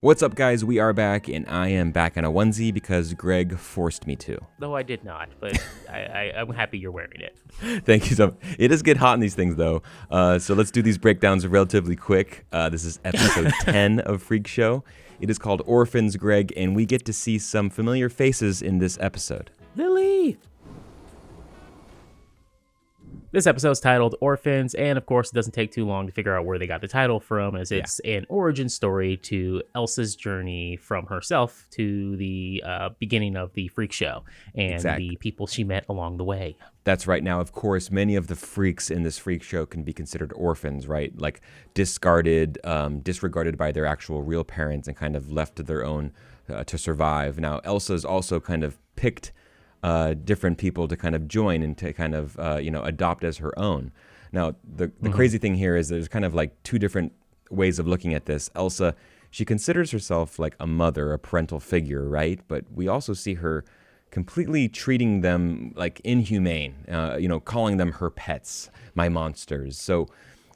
What's up, guys? We are back, and I am back in a onesie because Greg forced me to. No, I did not, but I'm happy you're wearing it. Thank you so much. It does get hot in these things, though. So let's do these breakdowns relatively quick. This is episode 10 of Freak Show. It is called Orphans, Greg, and we get to see some familiar faces in this episode. Lily! This episode is titled Orphans, and of course, it doesn't take too long to figure out where they got the title from, as it's an origin story to Elsa's journey from herself to the beginning of the freak show and the people she met along the way. That's right. Now, of course, many of the freaks in this freak show can be considered orphans, right? Like discarded, disregarded by their actual real parents and kind of left to their own to survive. Now, Elsa's also kind of picked different people to kind of join and to kind of, adopt as her own. Now, the crazy thing here is there's kind of like two different ways of looking at this. Elsa, she considers herself like a mother, a parental figure, right? But we also see her completely treating them like inhumane, calling them her pets, my monsters. So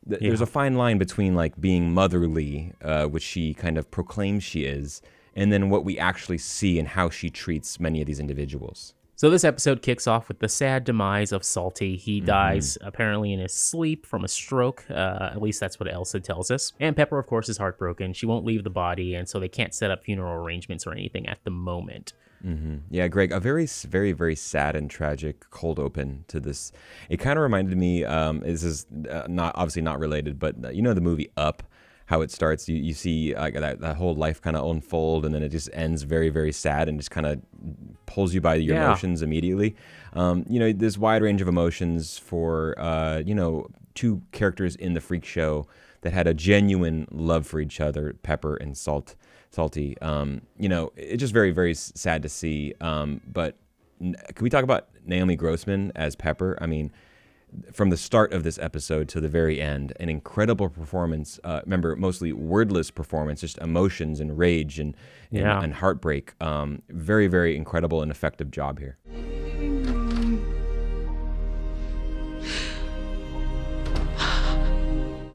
there's a fine line between like being motherly, which she kind of proclaims she is, and then what we actually see and how she treats many of these individuals. So this episode kicks off with the sad demise of Salty. He dies apparently in his sleep from a stroke. At least that's what Elsa tells us. And Pepper, of course, is heartbroken. She won't leave the body, and so they can't set up funeral arrangements or anything at the moment. Yeah, Greg, a very, very, very sad and tragic cold open to this. It kind of reminded me, this is not obviously not related, but you know the movie Up? How it starts, you see that whole life kind of unfold, and then it just ends very, very sad and just kind of pulls you by your emotions immediately. This wide range of emotions for, two characters in the freak show that had a genuine love for each other, Pepper and Salty. It's just very, very sad to see. But can we talk about Naomi Grossman as Pepper? I mean, from the start of this episode to the very end, an incredible performance. Remember, mostly wordless performance, just emotions and rage and heartbreak. Very, very incredible and effective job here.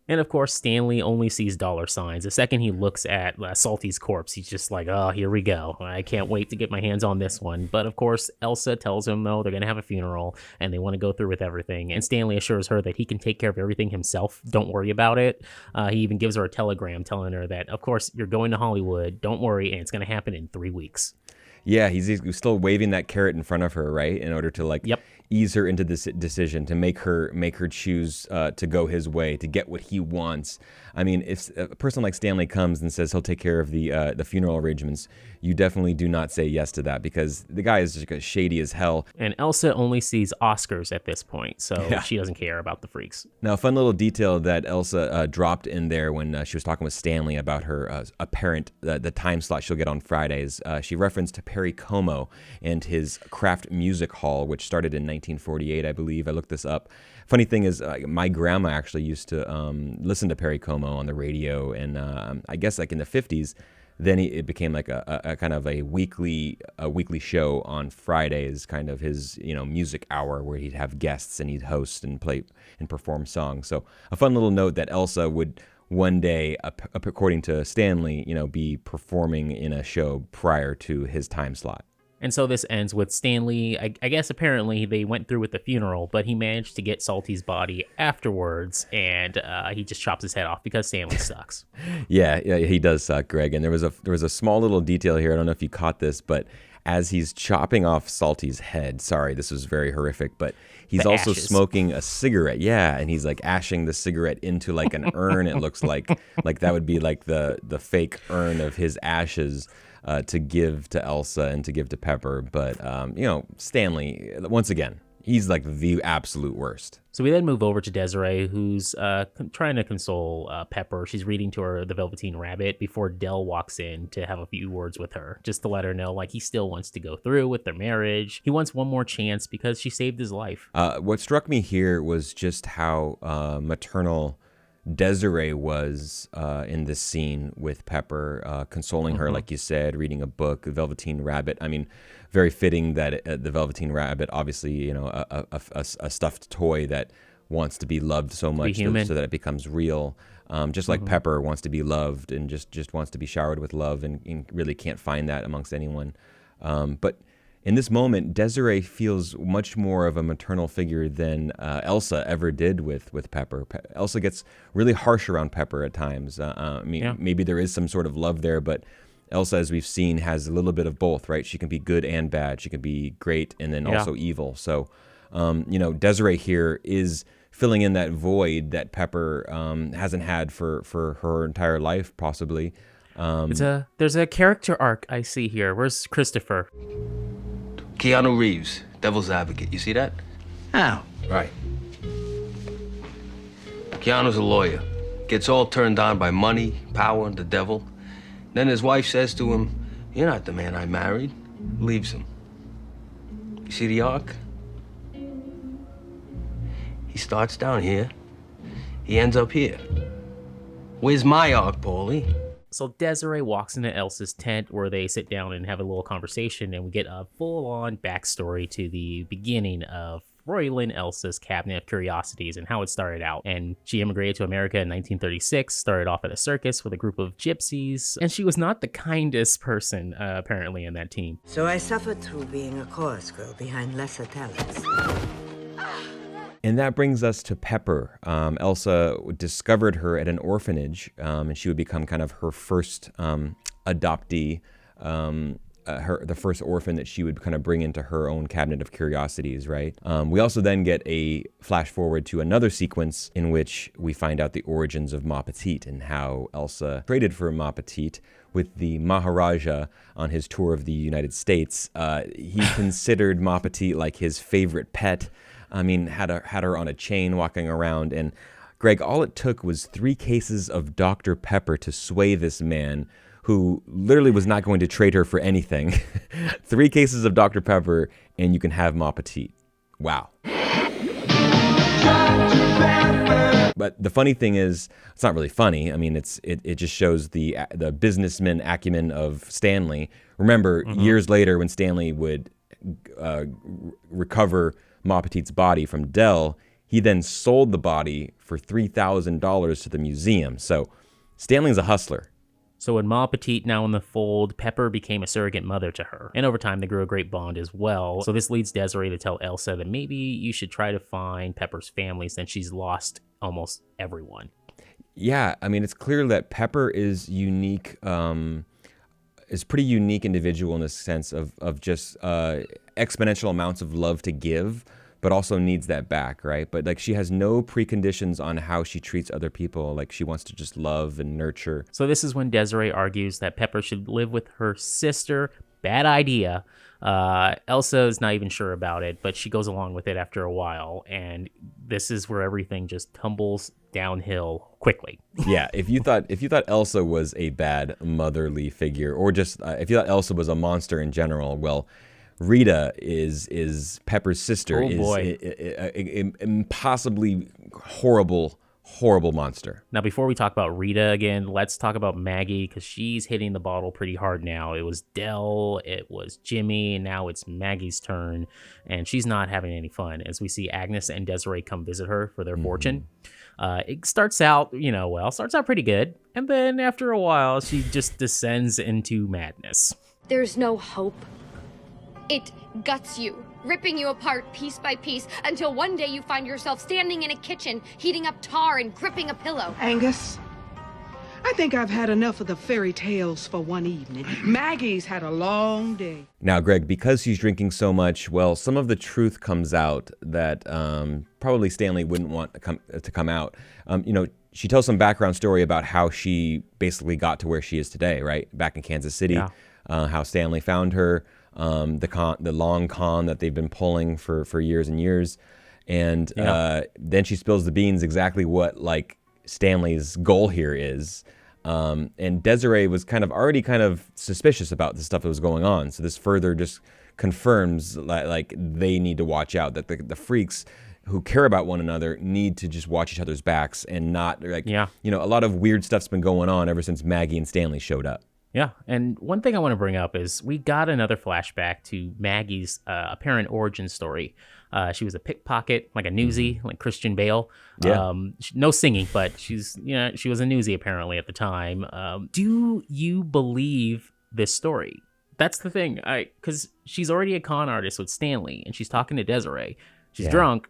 And of course, Stanley only sees dollar signs. The second he looks at Salty's corpse, he's just like, oh, here we go. I can't wait to get my hands on this one. But of course, Elsa tells him, though, they're going to have a funeral and they want to go through with everything. And Stanley assures her that he can take care of everything himself. Don't worry about it. He even gives her a telegram telling her that, of course, you're going to Hollywood. Don't worry. And it's going to happen in 3 weeks. Yeah, he's still waving that carrot in front of her, right? In order to ease her into this decision, to make her choose to go his way, to get what he wants. I mean, if a person like Stanley comes and says he'll take care of the funeral arrangements, you definitely do not say yes to that, because the guy is just shady as hell. And Elsa only sees Oscars at this point, so she doesn't care about the freaks. Now, a fun little detail that Elsa dropped in there when she was talking with Stanley about her apparent the time slot she'll get on Fridays. She referenced Perry Como and his craft music hall, which started in 1948, I believe. I looked this up. Funny thing is, my grandma actually used to listen to Perry Como on the radio, and I guess like in the 50s, then it became like a kind of a weekly show on Fridays, kind of his music hour where he'd have guests and he'd host and play and perform songs. So a fun little note that Elsa would one day, according to Stanley, be performing in a show prior to his time slot. And so this ends with Stanley, I guess apparently they went through with the funeral, but he managed to get Salty's body afterwards, and he just chops his head off because Stanley sucks. Yeah, he does suck, Greg. And there was a small little detail here, I don't know if you caught this, but as he's chopping off Salty's head, sorry, this was very horrific, but he's also smoking a cigarette. Yeah, and he's like ashing the cigarette into like an urn. It looks like that would be like the fake urn of his ashes. To give to Elsa and to give to Pepper. But, Stanley, once again, he's like the absolute worst. So we then move over to Desiree, who's trying to console Pepper. She's reading to her The Velveteen Rabbit before Del walks in to have a few words with her, just to let her know like he still wants to go through with their marriage. He wants one more chance because she saved his life. What struck me here was just how maternal Desiree was in this scene with Pepper, consoling her, like you said, reading a book, The Velveteen Rabbit. I mean, very fitting that the Velveteen Rabbit, obviously, a stuffed toy that wants to be loved so much so that it becomes real. Just like Pepper wants to be loved and just wants to be showered with love and really can't find that amongst anyone. But in this moment, Desiree feels much more of a maternal figure than Elsa ever did with Pepper. Elsa gets really harsh around Pepper at times. Maybe there is some sort of love there, but Elsa, as we've seen, has a little bit of both, right? She can be good and bad. She can be great and then also evil. So, Desiree here is filling in that void that Pepper hasn't had for her entire life, possibly. There's a character arc I see here. Where's Christopher? Keanu Reeves, Devil's Advocate. You see that? How? Right. Keanu's a lawyer. Gets all turned on by money, power, the devil. Then his wife says to him, "You're not the man I married." Leaves him. You see the arc? He starts down here. He ends up here. Where's my arc, Paulie? So Desiree walks into Elsa's tent where they sit down and have a little conversation, and we get a full-on backstory to the beginning of Fräulein Elsa's Cabinet of Curiosities and how it started out. And she immigrated to America in 1936, started off at a circus with a group of gypsies, and she was not the kindest person, apparently, in that team. So I suffered through being a chorus girl behind lesser talents. And that brings us to Pepper. Elsa discovered her at an orphanage, and she would become kind of her first adoptee, the first orphan that she would kind of bring into her own Cabinet of Curiosities, right? We also then get a flash forward to another sequence in which we find out the origins of Ma Petite and how Elsa traded for Ma Petite with the Maharaja on his tour of the United States. He considered Ma Petite like his favorite pet. I mean, had her on a chain walking around. And Greg, all it took was 3 cases of Dr. Pepper to sway this man who literally was not going to trade her for anything. 3 cases of Dr. Pepper and you can have Ma Petite. Wow. But the funny thing is, it's not really funny. I mean, it just shows the businessman acumen of Stanley. Remember, years later when Stanley would recover Ma Petite's body from Dell, he then sold the body for $3,000 to the museum. So Stanley's a hustler. So when Ma Petite now in the fold, Pepper became a surrogate mother to her. And over time, they grew a great bond as well. So this leads Desiree to tell Elsa that maybe you should try to find Pepper's family since she's lost almost everyone. Yeah, I mean, it's clear that Pepper is unique, is pretty unique individual in the sense of just exponential amounts of love to give, but also needs that back, right? But like she has no preconditions on how she treats other people. Like she wants to just love and nurture. So this is when Desiree argues that Pepper should live with her sister. Bad idea. Elsa is not even sure about it, but she goes along with it after a while. And this is where everything just tumbles downhill quickly. Yeah, if you thought Elsa was a bad motherly figure, or just if you thought Elsa was a monster in general, well, Rita is Pepper's sister. Oh boy. Is impossibly horrible monster. Now, before we talk about Rita again, let's talk about Maggie, because she's hitting the bottle pretty hard now. It was Dell, it was Jimmy, and now it's Maggie's turn, and she's not having any fun as we see Agnes and Desiree come visit her for their fortune. It starts out, starts out pretty good, and then after a while, she just descends into madness. There's no hope. It guts you, ripping you apart piece by piece, until one day you find yourself standing in a kitchen, heating up tar and gripping a pillow. Angus, I think I've had enough of the fairy tales for one evening. Maggie's had a long day. Now, Greg, because she's drinking so much, well, some of the truth comes out that probably Stanley wouldn't want to come out. She tells some background story about how she basically got to where she is today, right? Back in Kansas City, how Stanley found her. The long con that they've been pulling for years and years. And then she spills the beans exactly what like Stanley's goal here is. And Desiree was already suspicious about the stuff that was going on. So this further just confirms like they need to watch out, that the freaks who care about one another need to just watch each other's backs and not a lot of weird stuff's been going on ever since Maggie and Stanley showed up. Yeah, and one thing I want to bring up is we got another flashback to Maggie's apparent origin story. She was a pickpocket, like a newsie, like Christian Bale. Yeah. No singing, but she was a newsie apparently at the time. Do you believe this story? That's the thing, because she's already a con artist with Stanley, and she's talking to Desiree. She's drunk.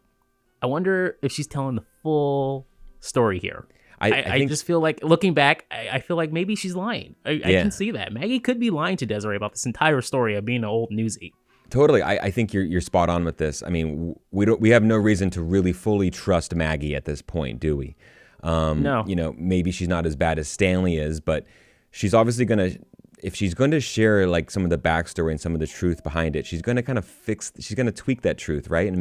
I wonder if she's telling the full story here. I just feel like, looking back, I feel like maybe she's lying. I can see that. Maggie could be lying to Desiree about this entire story of being an old newsie. Totally. I think you're spot on with this. I mean, we have no reason to really fully trust Maggie at this point, do we? No. Maybe she's not as bad as Stanley is, but she's obviously if she's going to share like some of the backstory and some of the truth behind it, she's going to kind of she's going to tweak that truth, right? And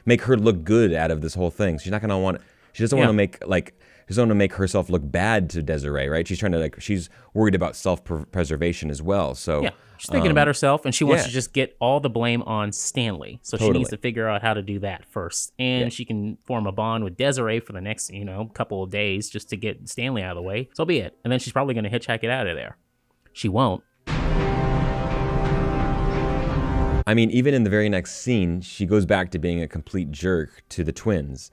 make her look good out of this whole thing. She's not going to she doesn't want to make herself look bad to Desiree, right? She's trying to she's worried about self-preservation as well. So yeah, she's thinking about herself, and she wants to just get all the blame on Stanley. So she needs to figure out how to do that first, and she can form a bond with Desiree for the next couple of days just to get Stanley out of the way. So be it. And then she's probably going to hitchhike it out of there. She won't. I mean, even in the very next scene, she goes back to being a complete jerk to the twins.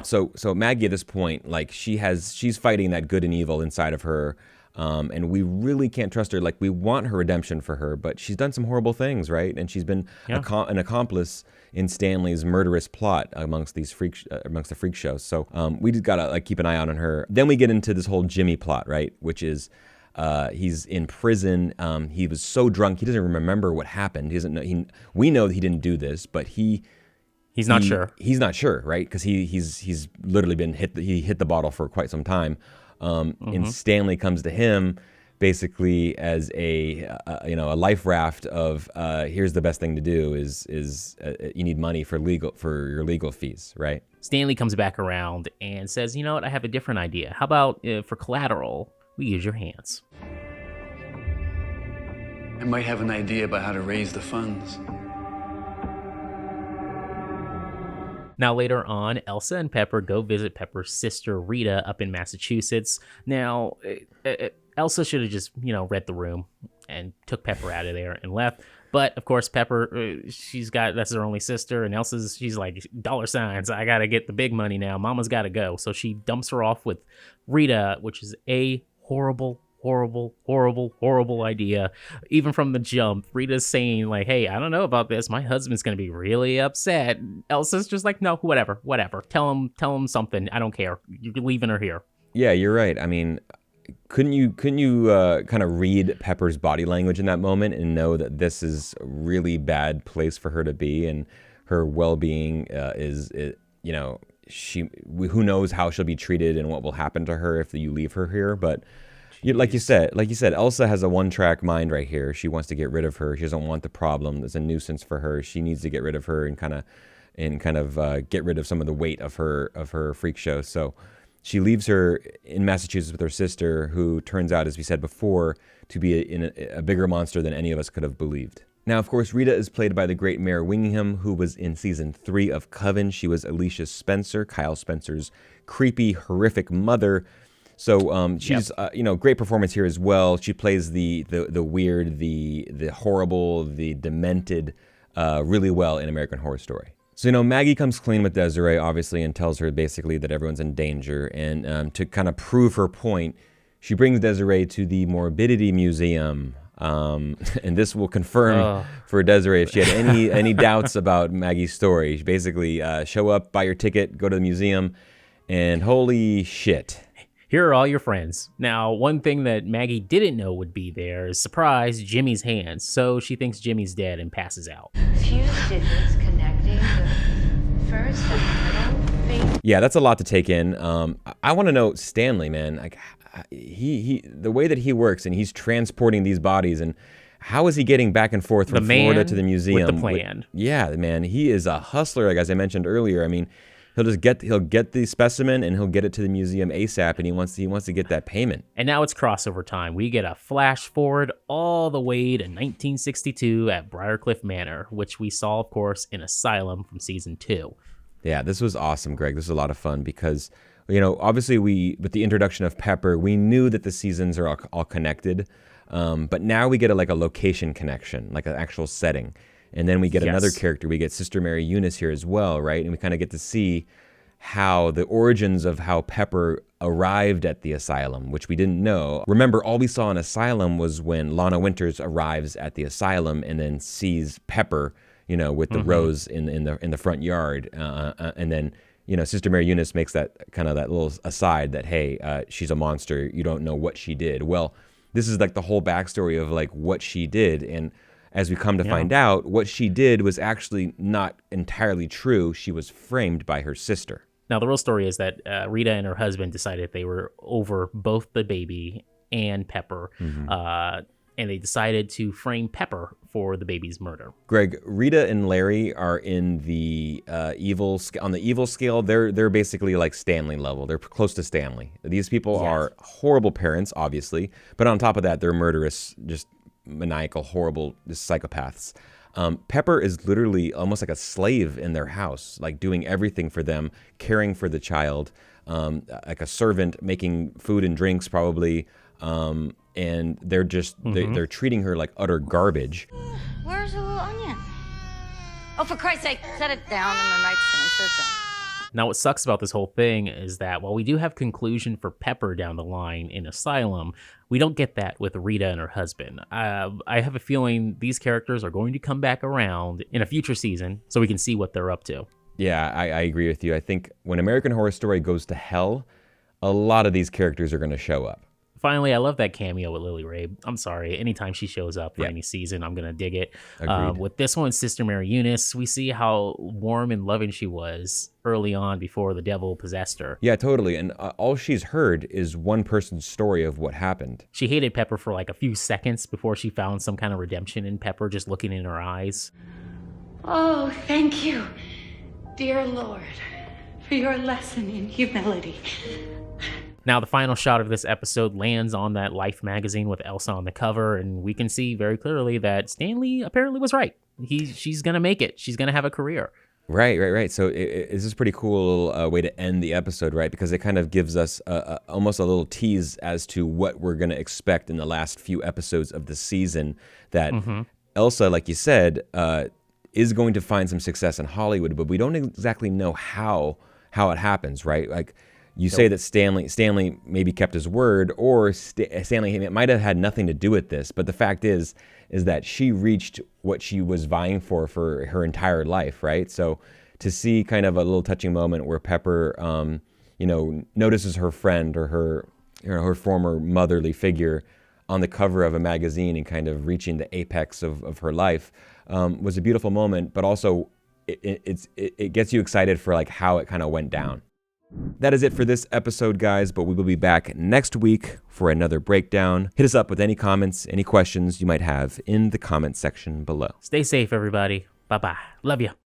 So Maggie at this point, like she's fighting that good and evil inside of her, and we really can't trust her. Like, we want her redemption for her, but she's done some horrible things, right? And she's been an accomplice in Stanley's murderous plot amongst the freak shows. So we just gotta keep an eye out on her. Then we get into this whole Jimmy plot, right? Which is he's in prison. He was so drunk he doesn't remember what happened. He doesn't know. We know that he didn't do this, but He's not sure. He's not sure, right? Because he's literally been he hit the bottle for quite some time. And Stanley comes to him basically as a life raft of here's the best thing to do is you need money for your legal fees, right? Stanley comes back around and says, you know what? I have a different idea. How about for collateral, we use your hands? I might have an idea about how to raise the funds. Now, later on, Elsa and Pepper go visit Pepper's sister, Rita, up in Massachusetts. Now, Elsa should have just, read the room and took Pepper out of there and left. But, of course, Pepper, that's her only sister, and she's like, $signs, I got to get the big money now. Mama's got to go. So she dumps her off with Rita, which is a horrible idea. Even from the jump, Rita's saying like, hey, I don't know about this. My husband's going to be really upset. Elsa's just like, no, whatever. Tell him something. I don't care. You're leaving her here. Yeah, you're right. I mean, couldn't you kind of read Pepper's body language in that moment and know that this is a really bad place for her to be, and her well-being who knows how she'll be treated and what will happen to her if you leave her here. But like you said, Elsa has a one-track mind right here. She wants to get rid of her. She doesn't want the problem. It's a nuisance for her. She needs to get rid of her and kind of get rid of some of the weight of her freak show. So she leaves her in Massachusetts with her sister, who turns out, as we said before, to be a bigger monster than any of us could have believed. Now, of course, Rita is played by the great Mare Winningham, who was in season 3 of Coven. She was Alicia Spencer, Kyle Spencer's creepy, horrific mother. So she's great performance here as well. She plays the weird, the horrible, the demented really well in American Horror Story. So Maggie comes clean with Desiree, obviously, and tells her basically that everyone's in danger. And to kind of prove her point, she brings Desiree to the Morbidity Museum. And this will confirm for Desiree if she had any doubts about Maggie's story. She basically show up, buy your ticket, go to the museum, and holy shit. Here are all your friends. Now, one thing that Maggie didn't know would be there is, surprise, Jimmy's hands. So she thinks Jimmy's dead and passes out. Fused digits connecting the first and middle finger. Yeah, that's a lot to take in. I want to know Stanley, man. Like he the way that he works, and he's transporting these bodies, and how is he getting back and forth from Florida to the museum? With the plan. Yeah, man, he is a hustler, like as I mentioned earlier. I mean, he'll get the specimen and he'll get it to the museum ASAP, and he wants to get that payment. And now it's crossover time. We get a flash forward all the way to 1962 at Briarcliff Manor, which we saw, of course, in Asylum from season 2. Yeah, this was awesome, Greg. This was a lot of fun because, obviously with the introduction of Pepper, we knew that the seasons are all connected. But now we get like a location connection, like an actual setting. And then we get another character. We get Sister Mary Eunice here as well, right? And we kind of get to see how the origins of how Pepper arrived at the asylum, which we didn't know. Remember, all we saw in Asylum was when Lana Winters arrives at the asylum and then sees Pepper, with the rose in the front yard, and then Sister Mary Eunice makes that little aside that, hey, she's a monster. You don't know what she did. Well, this is like the whole backstory of like what she did, and as we come to find out, what she did was actually not entirely true. She was framed by her sister. Now, the real story is that Rita and her husband decided they were over both the baby and Pepper, and they decided to frame Pepper for the baby's murder. Greg, Rita and Larry are in the evil scale. They're basically like Stanley level. They're close to Stanley. These people are horrible parents, obviously, but on top of that, they're murderous, just maniacal, horrible psychopaths. Pepper is literally almost like a slave in their house, like doing everything for them, caring for the child, like a servant, making food and drinks probably, and they're just they're treating her like utter garbage. Where's the little onion? Oh, for Christ's sake, set it down on the nightstand. Sit down. Now, what sucks about this whole thing is that while we do have conclusion for Pepper down the line in Asylum, we don't get that with Rita and her husband. I have a feeling these characters are going to come back around in a future season so we can see what they're up to. Yeah, I agree with you. I think when American Horror Story goes to hell, a lot of these characters are going to show up. Finally, I love that cameo with Lily Rabe. I'm sorry. Anytime she shows up for any season, I'm going to dig it. With this one, Sister Mary Eunice, we see how warm and loving she was early on before the devil possessed her. Yeah, totally. And all she's heard is one person's story of what happened. She hated Pepper for like a few seconds before she found some kind of redemption in Pepper just looking in her eyes. Oh, thank you, dear Lord, for your lesson in humility. Now, the final shot of this episode lands on that Life magazine with Elsa on the cover, and we can see very clearly that Stanley apparently was right. She's going to make it. She's going to have a career. Right. So this is a pretty cool way to end the episode, right? Because it kind of gives us almost a little tease as to what we're going to expect in the last few episodes of the season. That Elsa, like you said, is going to find some success in Hollywood, but we don't exactly know how it happens, right? Like, you say that Stanley maybe kept his word, or Stanley might have had nothing to do with this. But the fact is that she reached what she was vying for her entire life, right? So to see kind of a little touching moment where Pepper, notices her friend or her former motherly figure on the cover of a magazine and kind of reaching the apex of her life was a beautiful moment. But also, it gets you excited for like how it kind of went down. That is it for this episode, guys, but we will be back next week for another breakdown. Hit us up with any comments, any questions you might have in the comment section below. Stay safe, everybody. Bye-bye. Love you.